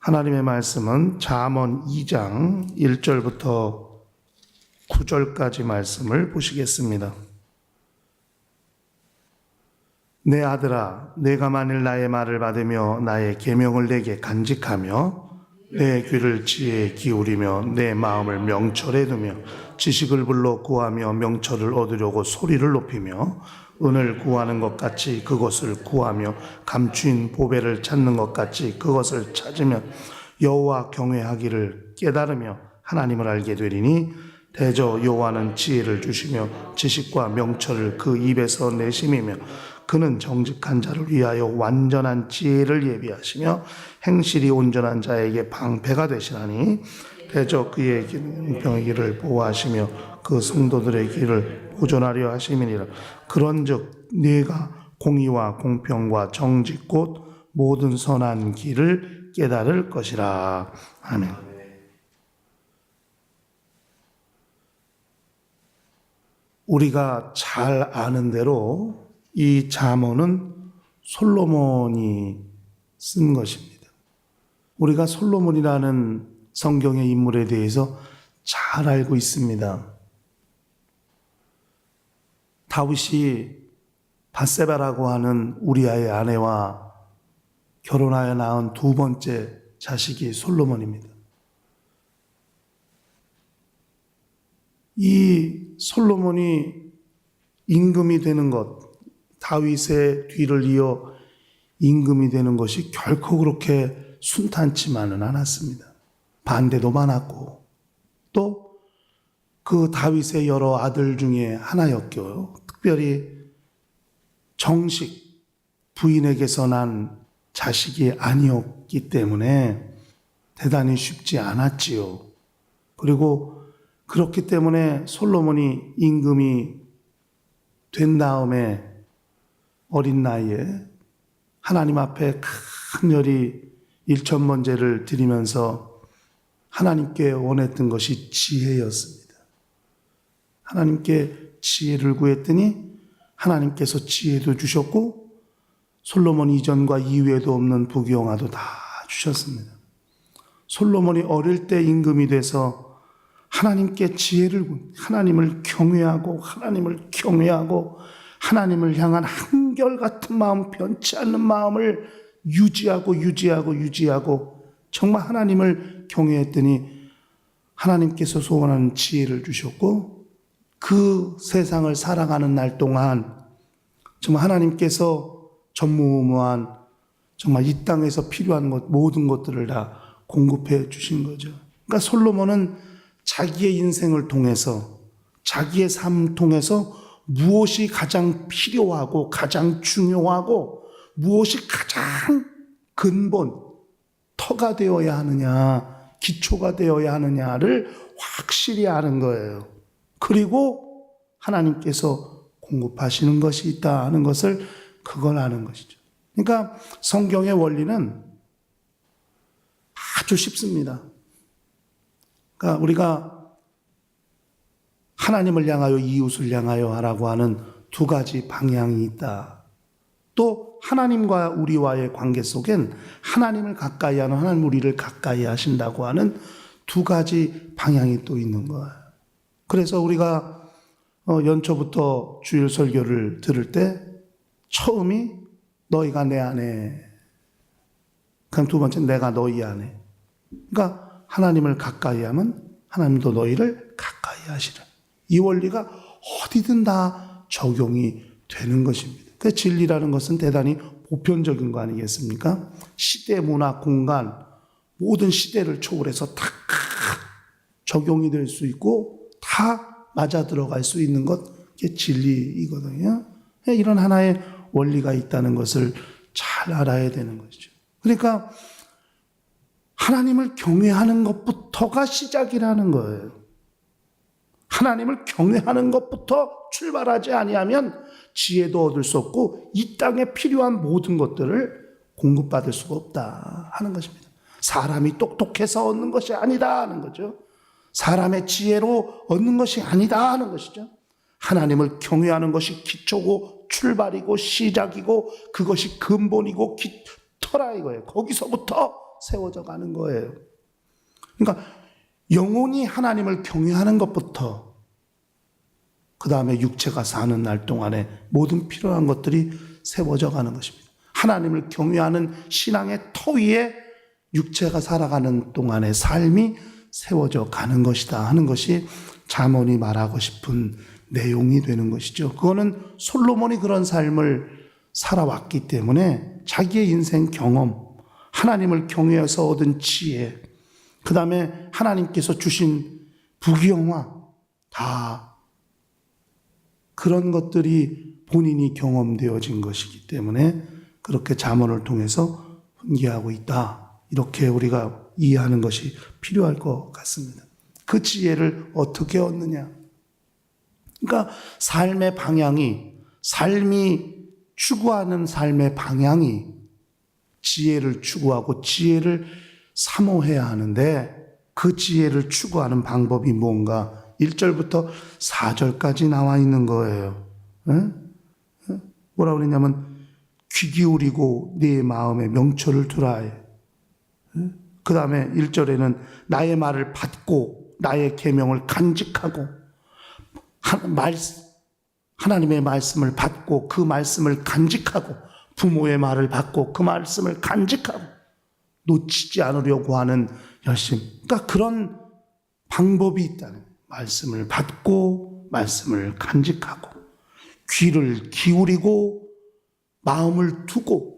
하나님의 말씀은 잠언 2장 1절부터 9절까지 말씀을 보시겠습니다. 내 아들아, 내가 만일 나의 말을 받으며 나의 계명을 내게 간직하며 내 귀를 지혜에 기울이며 내 마음을 명철에 두며 지식을 불러 구하며 명철을 얻으려고 소리를 높이며 은을 구하는 것 같이 그것을 구하며 감추인 보배를 찾는 것 같이 그것을 찾으며 여호와 경외하기를 깨달으며 하나님을 알게 되리니 대저 여호와는 지혜를 주시며 지식과 명철을 그 입에서 내심이며 그는 정직한 자를 위하여 완전한 지혜를 예비하시며 행실이 온전한 자에게 방패가 되시나니 대저 그의 길을 보호하시며 그 성도들의 길을 보존하려 하심이니라. 그런즉 네가 공의와 공평과 정직 곧 모든 선한 길을 깨달을 것이라. 아멘. 우리가 잘 아는 대로 이 잠언은 솔로몬이 쓴 것입니다. 우리가 솔로몬이라는 성경의 인물에 대해서 잘 알고 있습니다. 다윗이 밧세바라고 하는 우리아의 아내와 결혼하여 낳은 두 번째 자식이 솔로몬입니다. 이 솔로몬이 임금이 되는 것, 다윗의 뒤를 이어 임금이 되는 것이 결코 그렇게 순탄치만은 않았습니다. 반대도 많았고 또 그 다윗의 여러 아들 중에 하나였고요. 특별히 정식 부인에게서 난 자식이 아니었기 때문에 대단히 쉽지 않았지요. 그리고 그렇기 때문에 솔로몬이 임금이 된 다음에 어린 나이에 하나님 앞에 강렬히 일천번제를 드리면서 하나님께 원했던 것이 지혜였습니다. 하나님께 지혜를 구했더니 하나님께서 지혜도 주셨고 솔로몬 이전과 이후에도 없는 부귀영화도 다 주셨습니다. 솔로몬이 어릴 때 임금이 돼서 하나님께 하나님을 경외하고 하나님을 향한 한결같은 마음, 변치 않는 마음을 유지하고 정말 하나님을 경외했더니 하나님께서 소원하는 지혜를 주셨고 그 세상을 살아가는 날 동안 정말 하나님께서 전무후무한 정말 이 땅에서 필요한 것 모든 것들을 다 공급해 주신 거죠. 그러니까 솔로몬은 자기의 인생을 통해서 자기의 삶을 통해서 무엇이 가장 필요하고 가장 중요하고 무엇이 가장 근본 터가 되어야 하느냐 기초가 되어야 하느냐를 확실히 아는 거예요. 그리고 하나님께서 공급하시는 것이 있다 하는 것을 그걸 아는 것이죠. 그러니까 성경의 원리는 아주 쉽습니다. 그러니까 우리가 하나님을 향하여 이웃을 향하여 하라고 하는 두 가지 방향이 있다. 또 하나님과 우리와의 관계 속엔 하나님을 가까이 하는 하나님 우리를 가까이 하신다고 하는 두 가지 방향이 또 있는 거예요. 그래서 우리가 연초부터 주일 설교를 들을 때 처음이 너희가 내 안에, 그럼 두 번째는 내가 너희 안에. 그러니까 하나님을 가까이 하면 하나님도 너희를 가까이 하시라. 이 원리가 어디든 다 적용이 되는 것입니다. 그 진리라는 것은 대단히 보편적인 거 아니겠습니까? 시대, 문화, 공간 모든 시대를 초월해서 다 적용이 될 수 있고 다 맞아 들어갈 수 있는 게 진리이거든요. 이런 하나의 원리가 있다는 것을 잘 알아야 되는 것이죠. 그러니까 하나님을 경외하는 것부터가 시작이라는 거예요. 하나님을 경외하는 것부터 출발하지 아니하면 지혜도 얻을 수 없고 이 땅에 필요한 모든 것들을 공급받을 수가 없다 하는 것입니다. 사람이 똑똑해서 얻는 것이 아니다 하는 거죠. 사람의 지혜로 얻는 것이 아니다 하는 것이죠. 하나님을 경외하는 것이 기초고 출발이고 시작이고 그것이 근본이고 터라 이거예요. 거기서부터 세워져 가는 거예요. 그러니까 영혼이 하나님을 경외하는 것부터 그 다음에 육체가 사는 날 동안에 모든 필요한 것들이 세워져 가는 것입니다. 하나님을 경외하는 신앙의 터 위에 육체가 살아가는 동안의 삶이 세워져 가는 것이다 하는 것이 잠언이 말하고 싶은 내용이 되는 것이죠. 그거는 솔로몬이 그런 삶을 살아왔기 때문에 자기의 인생 경험, 하나님을 경외해서 얻은 지혜, 그 다음에 하나님께서 주신 부귀영화, 다 그런 것들이 본인이 경험되어진 것이기 때문에 그렇게 잠언을 통해서 훈계하고 있다. 이렇게 우리가 이해하는 것이 필요할 것 같습니다. 그 지혜를 어떻게 얻느냐? 그러니까 삶의 방향이, 삶이 추구하는 삶의 방향이 지혜를 추구하고 지혜를 사모해야 하는데 그 지혜를 추구하는 방법이 뭔가 1절부터 4절까지 나와 있는 거예요. 뭐라고 그랬냐면 귀 기울이고 네 마음에 명철을 두라. 그 다음에 1절에는 나의 말을 받고 나의 계명을 간직하고 하나님의 말씀을 받고 그 말씀을 간직하고 부모의 말을 받고 그 말씀을 간직하고 놓치지 않으려고 하는 열심. 그러니까 그런 방법이 있다는 거예요. 말씀을 받고 말씀을 간직하고 귀를 기울이고 마음을 두고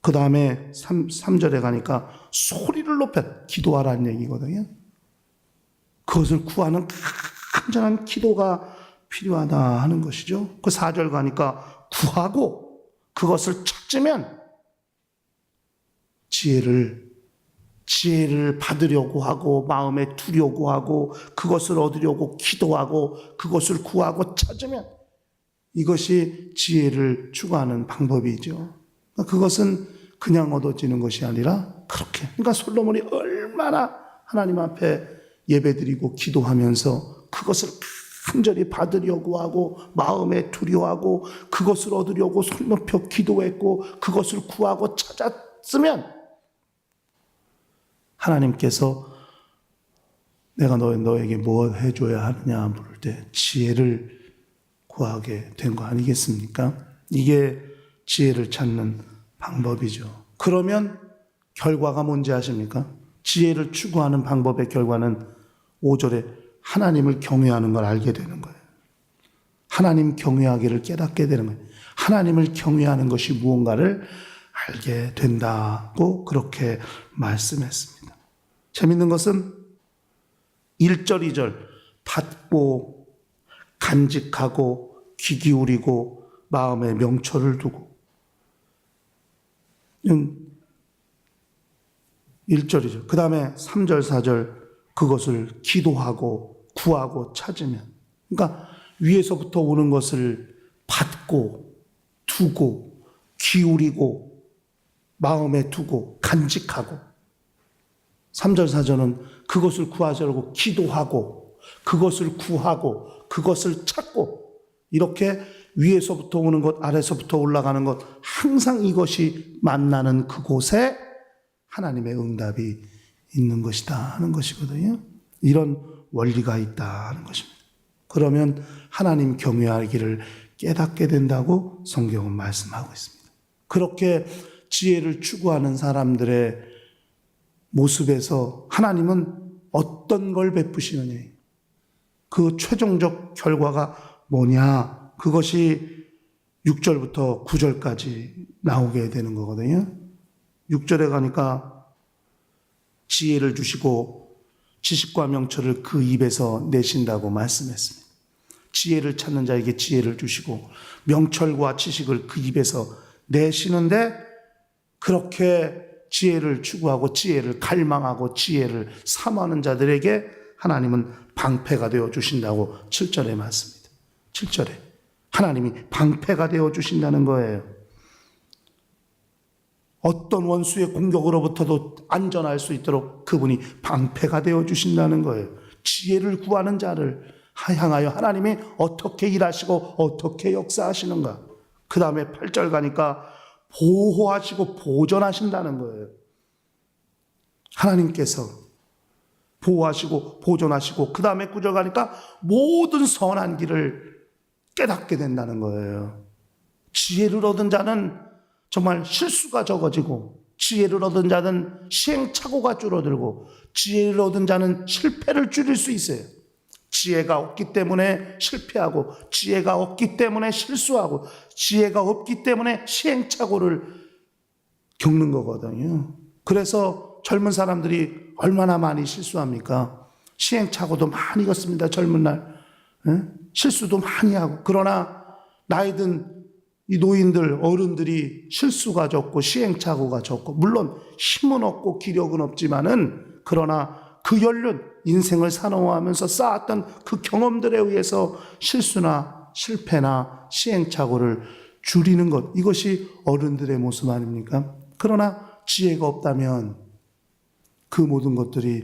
그 다음에 3절에 가니까 소리를 높여 기도하라는 얘기거든요. 그것을 구하는 간절한 기도가 필요하다 하는 것이죠. 그 4절 가니까 구하고 그것을 찾으면 지혜를 받으려고 하고 마음에 두려고 하고 그것을 얻으려고 기도하고 그것을 구하고 찾으면 이것이 지혜를 추구하는 방법이죠. 그것은 그냥 얻어지는 것이 아니라 그렇게. 그러니까 솔로몬이 얼마나 하나님 앞에 예배드리고 기도하면서 그것을 간절히 받으려고 하고 마음에 두려워하고 그것을 얻으려고 손 높여 기도했고 그것을 구하고 찾았으면 하나님께서 내가 너에게 뭐 해줘야 하느냐 물을 때 지혜를 구하게 된 거 아니겠습니까? 이게 지혜를 찾는 방법이죠. 그러면 결과가 뭔지 아십니까? 지혜를 추구하는 방법의 결과는 5절에 하나님을 경외하는 걸 알게 되는 거예요. 하나님 경외하기를 깨닫게 되는 거예요. 하나님을 경외하는 것이 무언가를 알게 된다고 그렇게 말씀했습니다. 재밌는 것은 1절, 2절 받고 간직하고 귀 기울이고 마음에 명철을 두고 1절이죠. 그 다음에 3절, 4절 그것을 기도하고 구하고 찾으면 그러니까 위에서부터 오는 것을 받고 두고 기울이고 마음에 두고 간직하고 3절, 4절은 그것을 구하자고 기도하고 그것을 구하고 그것을 찾고 이렇게 위에서부터 오는 것 아래서부터 올라가는 것 항상 이것이 만나는 그곳에 하나님의 응답이 있는 것이다 하는 것이거든요. 이런 원리가 있다 하는 것입니다. 그러면 하나님 경외하기를 깨닫게 된다고 성경은 말씀하고 있습니다. 그렇게 지혜를 추구하는 사람들의 모습에서 하나님은 어떤 걸 베푸시느냐, 그 최종적 결과가 뭐냐, 그것이 6절부터 9절까지 나오게 되는 거거든요. 6절에 가니까 지혜를 주시고 지식과 명철을 그 입에서 내신다고 말씀했습니다. 지혜를 찾는 자에게 지혜를 주시고 명철과 지식을 그 입에서 내시는데 그렇게 지혜를 추구하고 지혜를 갈망하고 지혜를 사모하는 자들에게 하나님은 방패가 되어 주신다고 7절에 말씀입니다. 7절에 하나님이 방패가 되어 주신다는 거예요. 어떤 원수의 공격으로부터도 안전할 수 있도록 그분이 방패가 되어 주신다는 거예요. 지혜를 구하는 자를 향하여 하나님이 어떻게 일하시고 어떻게 역사하시는가. 그 다음에 8절 가니까 보호하시고 보존하신다는 거예요. 하나님께서 보호하시고 보존하시고 그 다음에 구절가니까 모든 선한 길을 깨닫게 된다는 거예요. 지혜를 얻은 자는 정말 실수가 적어지고, 지혜를 얻은 자는 시행착오가 줄어들고, 지혜를 얻은 자는 실패를 줄일 수 있어요. 지혜가 없기 때문에 실패하고, 지혜가 없기 때문에 실수하고, 지혜가 없기 때문에 시행착오를 겪는 거거든요. 그래서 젊은 사람들이 얼마나 많이 실수합니까? 시행착오도 많이 겪습니다. 젊은 날. 실수도 많이 하고. 그러나 나이 든 이 노인들, 어른들이 실수가 적고 시행착오가 적고, 물론 힘은 없고 기력은 없지만은, 그러나 그 연륜, 인생을 산호하면서 쌓았던 그 경험들에 의해서 실수나 실패나 시행착오를 줄이는 것, 이것이 어른들의 모습 아닙니까? 그러나 지혜가 없다면 그 모든 것들이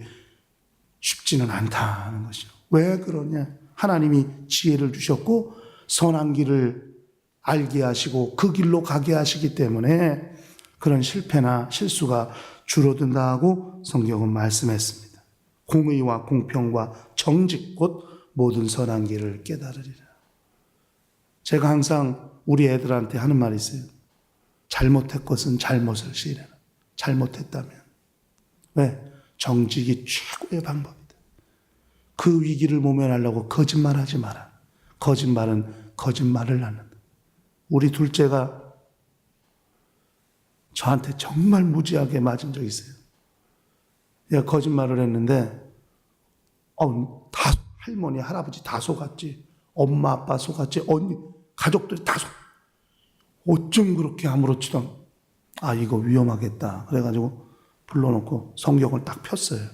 쉽지는 않다는 것이죠. 왜 그러냐? 하나님이 지혜를 주셨고 선한 길을 알게 하시고 그 길로 가게 하시기 때문에 그런 실패나 실수가 줄어든다고 성경은 말씀했습니다. 공의와 공평과 정직 곧 모든 선한 길을 깨달으리라. 제가 항상 우리 애들한테 하는 말이 있어요. 잘못할 것은 잘못을 시인해라. 잘못했다면. 왜? 정직이 최고의 방법이다. 그 위기를 모면하려고 거짓말하지 마라. 거짓말은 거짓말을 낳는다. 우리 둘째가 저한테 정말 무지하게 맞은 적이 있어요. 내가 거짓말을 했는데 다 할머니, 할아버지 다 속았지. 엄마, 아빠 속았지. 언니, 가족들이 다 속. 어쩜 그렇게 아무렇지도 않아. 이거 위험하겠다. 그래가지고 불러놓고 성경을 딱 폈어요.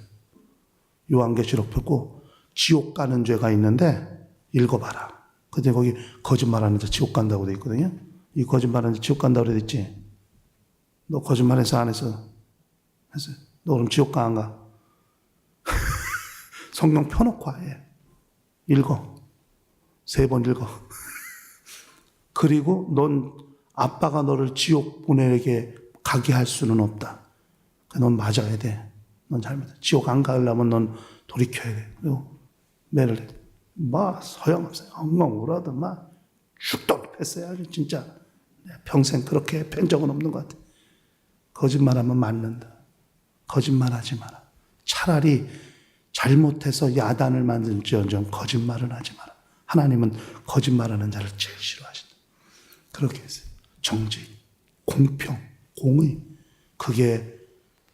요한계시록 폈고 지옥 가는 죄가 있는데 읽어봐라. 근데 거기 거짓말하는데 지옥 간다고 돼 있거든요. 이 거짓말하는데 지옥 간다고 돼 있지. 너 거짓말해서 안 해서 했어요. 너 그럼 지옥 가 안 가? 성경 펴놓고 해. 읽어. 3번 읽어. 그리고 넌 아빠가 너를 지옥 보내게 가게 할 수는 없다. 넌 맞아야 돼. 넌 잘못해. 지옥 안 가려면 넌 돌이켜야 돼. 그리고 매를 해. 소용없어요. 엉엉 울어도 죽도록 했어야지. 진짜 평생 그렇게 팬 적은 없는 것 같아. 거짓말하면 맞는다. 거짓말하지 마라. 차라리 잘못해서 야단을 만들지언정 거짓말은 하지 마라. 하나님은 거짓말하는 자를 제일 싫어하신다. 그렇게 했어요. 정직, 공평, 공의, 그게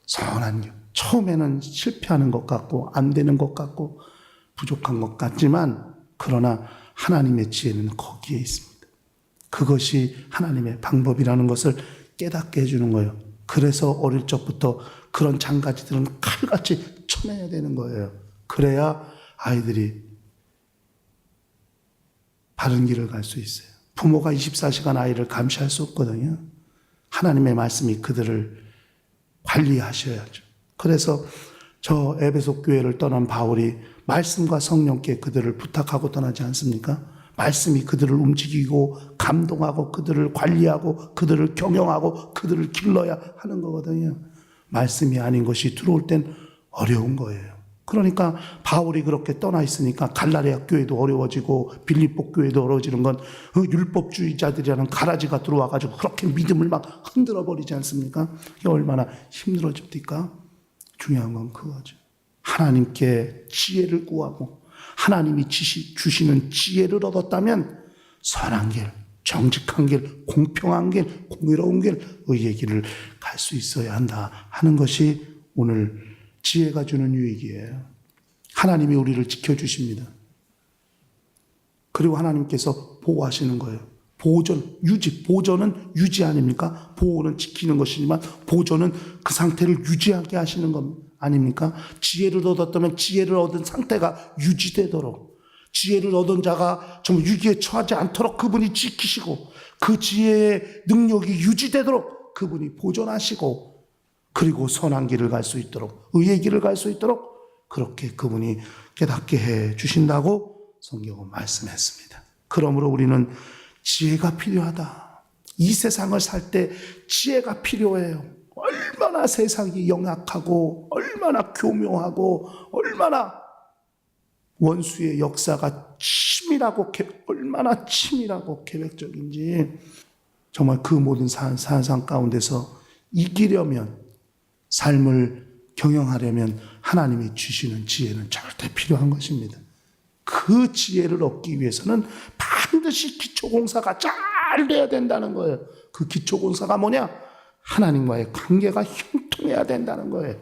선한 길. 처음에는 실패하는 것 같고 안 되는 것 같고 부족한 것 같지만, 그러나 하나님의 지혜는 거기에 있습니다. 그것이 하나님의 방법이라는 것을 깨닫게 해주는 거예요. 그래서 어릴 적부터 그런 장가지들은 칼같이 쳐내야 되는 거예요. 그래야 아이들이 바른 길을 갈 수 있어요. 부모가 24시간 아이를 감시할 수 없거든요. 하나님의 말씀이 그들을 관리하셔야죠. 그래서 저 에베소 교회를 떠난 바울이 말씀과 성령께 그들을 부탁하고 떠나지 않습니까? 말씀이 그들을 움직이고 감동하고 그들을 관리하고 그들을 경영하고 그들을 길러야 하는 거거든요. 말씀이 아닌 것이 들어올 땐 어려운 거예요. 그러니까 바울이 그렇게 떠나 있으니까 갈라디아 교회도 어려워지고 빌립보 교회도 어려워지는 건 율법주의자들이라는 가라지가 들어와가지고 그렇게 믿음을 막 흔들어 버리지 않습니까? 이게 얼마나 힘들어집니까? 중요한 건 그거죠. 하나님께 지혜를 구하고 하나님이 주시는 지혜를 얻었다면 선한 길, 정직한 길, 공평한 길, 공의로운 길, 의의 길을 갈 수 있어야 한다 하는 것이 오늘 지혜가 주는 유익이에요. 하나님이 우리를 지켜주십니다. 그리고 하나님께서 보호하시는 거예요. 보존은 유지 아닙니까? 보호는 지키는 것이지만 보존은 그 상태를 유지하게 하시는 것 아닙니까? 지혜를 얻었다면 지혜를 얻은 상태가 유지되도록, 지혜를 얻은 자가 정말 위기에 처하지 않도록 그분이 지키시고, 그 지혜의 능력이 유지되도록 그분이 보존하시고, 그리고 선한 길을 갈 수 있도록, 의의 길을 갈 수 있도록 그렇게 그분이 깨닫게 해 주신다고 성경은 말씀했습니다. 그러므로 우리는 지혜가 필요하다. 이 세상을 살 때 지혜가 필요해요. 얼마나 세상이 영악하고 얼마나 교묘하고 얼마나 원수의 역사가 얼마나 치밀하고 계획적인지, 정말 그 모든 사상 가운데서 이기려면, 삶을 경영하려면 하나님이 주시는 지혜는 절대 필요한 것입니다. 그 지혜를 얻기 위해서는 반드시 기초공사가 잘 돼야 된다는 거예요. 그 기초공사가 뭐냐? 하나님과의 관계가 형통해야 된다는 거예요.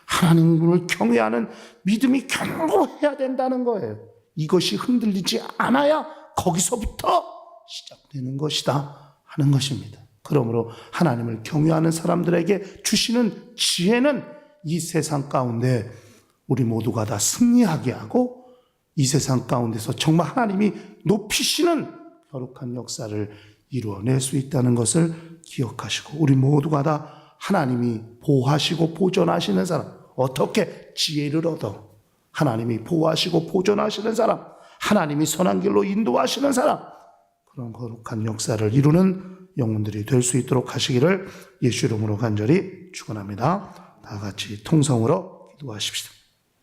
하나님을 경외하는 믿음이 견고해야 된다는 거예요. 이것이 흔들리지 않아야 거기서부터 시작되는 것이다 하는 것입니다. 그러므로 하나님을 경외하는 사람들에게 주시는 지혜는 이 세상 가운데 우리 모두가 다 승리하게 하고, 이 세상 가운데서 정말 하나님이 높이시는 거룩한 역사를 이루어낼 수 있다는 것을 기억하시고, 우리 모두가 다 하나님이 보호하시고 보존하시는 사람, 어떻게 지혜를 얻어 하나님이 보호하시고 보존하시는 사람, 하나님이 선한 길로 인도하시는 사람, 그런 거룩한 역사를 이루는 영혼들이 될 수 있도록 하시기를 예수 이름으로 간절히 축원합니다. 다 같이 통성으로 기도하십시다.